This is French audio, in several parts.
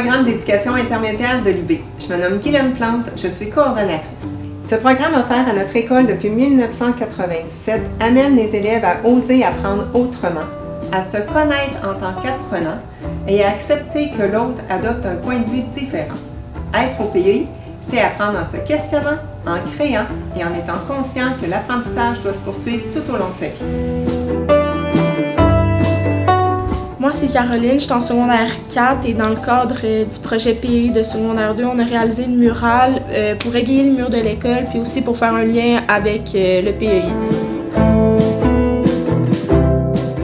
programme d'éducation intermédiaire de l'IB. Je me nomme Guylaine Plante, je suis coordonnatrice. Ce programme offert à notre école depuis 1997 amène les élèves à oser apprendre autrement, à se connaître en tant qu'apprenant et à accepter que l'autre adopte un point de vue différent. Être au PEI, c'est apprendre en se questionnant, en créant et en étant conscient que l'apprentissage doit se poursuivre tout au long de sa vie. Moi, c'est Caroline, je suis en secondaire 4 et dans le cadre du projet PEI de secondaire 2, on a réalisé une murale pour égayer le mur de l'école puis aussi pour faire un lien avec le PEI.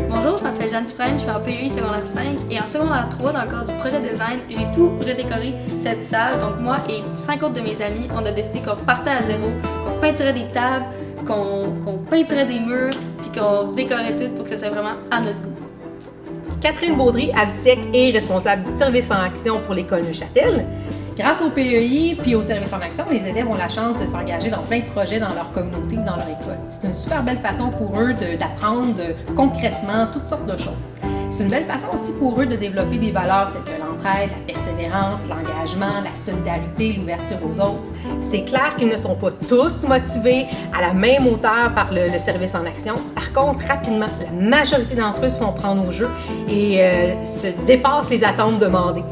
Bonjour, je m'appelle Jeanne Dufresne, je suis en PEI secondaire 5 et en secondaire 3, dans le cadre du projet design, j'ai tout redécoré cette salle. Donc moi et 5 autres de mes amis, on a décidé qu'on repartait à zéro, qu'on peinturait des tables, qu'on peinturait des murs puis qu'on décorait tout pour que ce soit vraiment à notre goût. Catherine Baudry, AVSEC et responsable du service en action pour l'école Neuchâtel. Grâce au PEI puis au service en action, les élèves ont la chance de s'engager dans plein de projets dans leur communauté ou dans leur école. C'est une super belle façon pour eux d'apprendre concrètement toutes sortes de choses. C'est une belle façon aussi pour eux de développer des valeurs telles que l'entraide, la persévérance, l'engagement, la solidarité, l'ouverture aux autres. C'est clair qu'ils ne sont pas tous motivés à la même hauteur par le service en action. Par contre, rapidement, la majorité d'entre eux se font prendre au jeu et se dépassent les attentes demandées.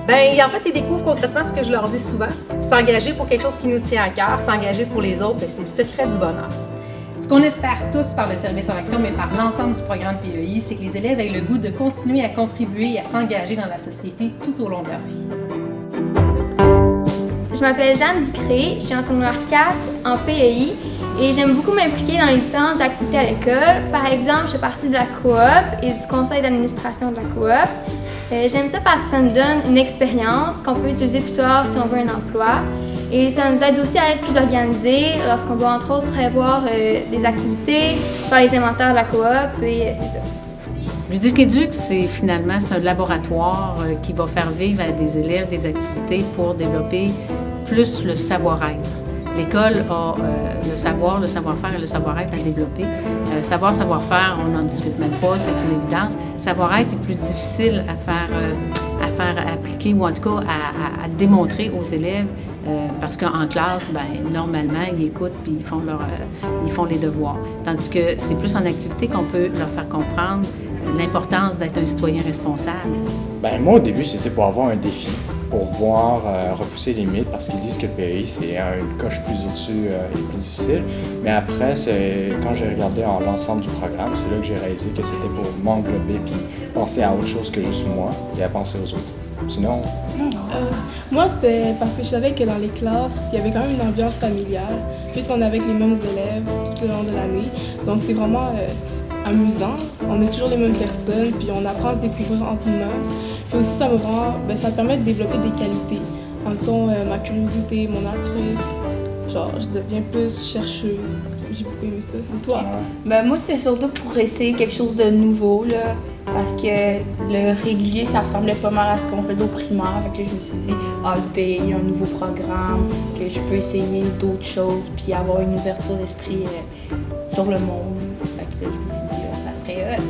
En fait, ils découvrent concrètement ce que je leur dis souvent. S'engager pour quelque chose qui nous tient à cœur, s'engager pour les autres, c'est le secret du bonheur. Ce qu'on espère tous par le service en action, mais par l'ensemble du programme PEI, c'est que les élèves aient le goût de continuer à contribuer et à s'engager dans la société tout au long de leur vie. Je m'appelle Jeanne Ducré, je suis en secondaire 4 en PEI et j'aime beaucoup m'impliquer dans les différentes activités à l'école. Par exemple, je fais partie de la coop et du conseil d'administration de la coop. J'aime ça parce que ça nous donne une expérience qu'on peut utiliser plus tard si on veut un emploi. Et ça nous aide aussi à être plus organisés lorsqu'on doit entre autres prévoir des activités, faire les inventaires de la coop et c'est ça. Ludique Éduc, c'est un laboratoire qui va faire vivre à des élèves des activités pour développer plus le savoir-être. L'école a le savoir-faire et le savoir-être à développer. Savoir-faire, on n'en discute même pas, c'est une évidence. Savoir-être est plus difficile à faire appliquer ou en tout cas à démontrer aux élèves parce qu'en classe, normalement, ils écoutent puis ils font les devoirs. Tandis que c'est plus en activité qu'on peut leur faire comprendre l'importance d'être un citoyen responsable. Moi, au début, c'était pour avoir un défi, pour voir repousser les limites, parce qu'ils disent que le PEI, c'est une coche plus au-dessus et plus difficile. Mais après, quand j'ai regardé l'ensemble du programme, c'est là que j'ai réalisé que c'était pour m'englober puis penser à autre chose que juste moi et à penser aux autres. Sinon... Moi, c'était parce que je savais que dans les classes, il y avait quand même une ambiance familiale, puisqu'on est avec les mêmes élèves tout le long de l'année. Donc, c'est vraiment amusant. On est toujours les mêmes personnes, puis on apprend à se découvrir entre nous-mêmes. Puis aussi, ça me permet de développer des qualités. En tant ma curiosité, mon altruisme, je deviens plus chercheuse. J'ai beaucoup aimé ça. Et toi? Moi, c'était surtout pour essayer quelque chose de nouveau, là, parce que le régulier, ça ressemblait pas mal à ce qu'on faisait au primaire. Fait que là, je me suis dit, le PEI, il y a un nouveau programme, que je peux essayer d'autres choses, puis avoir une ouverture d'esprit sur le monde. Fait que là, je me suis dit, ça serait hot.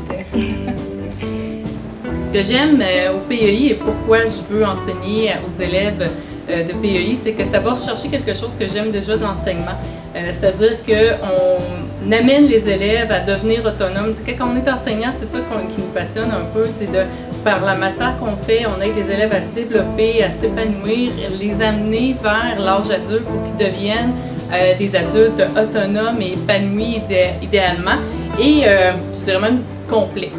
Ce que j'aime au PEI et pourquoi je veux enseigner aux élèves de PEI, c'est que ça va chercher quelque chose que j'aime déjà de l'enseignement. C'est-à-dire qu'on amène les élèves à devenir autonomes. Quand on est enseignant, c'est ça qui nous passionne un peu, c'est par la matière qu'on fait, on aide les élèves à se développer, à s'épanouir, les amener vers l'âge adulte pour qu'ils deviennent des adultes autonomes et épanouis idéalement et je dirais même complets.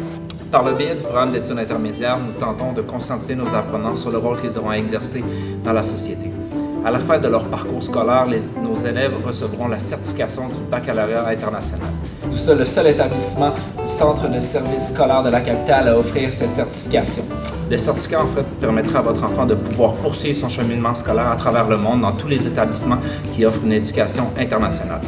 Par le biais du programme d'études intermédiaires, nous tentons de conscientiser nos apprenants sur le rôle qu'ils auront à exercer dans la société. À la fin de leur parcours scolaire, nos élèves recevront la certification du baccalauréat international. Nous sommes le seul établissement du centre de service scolaire de la capitale à offrir cette certification. Le certificat, en fait, permettra à votre enfant de pouvoir poursuivre son cheminement scolaire à travers le monde dans tous les établissements qui offrent une éducation internationale.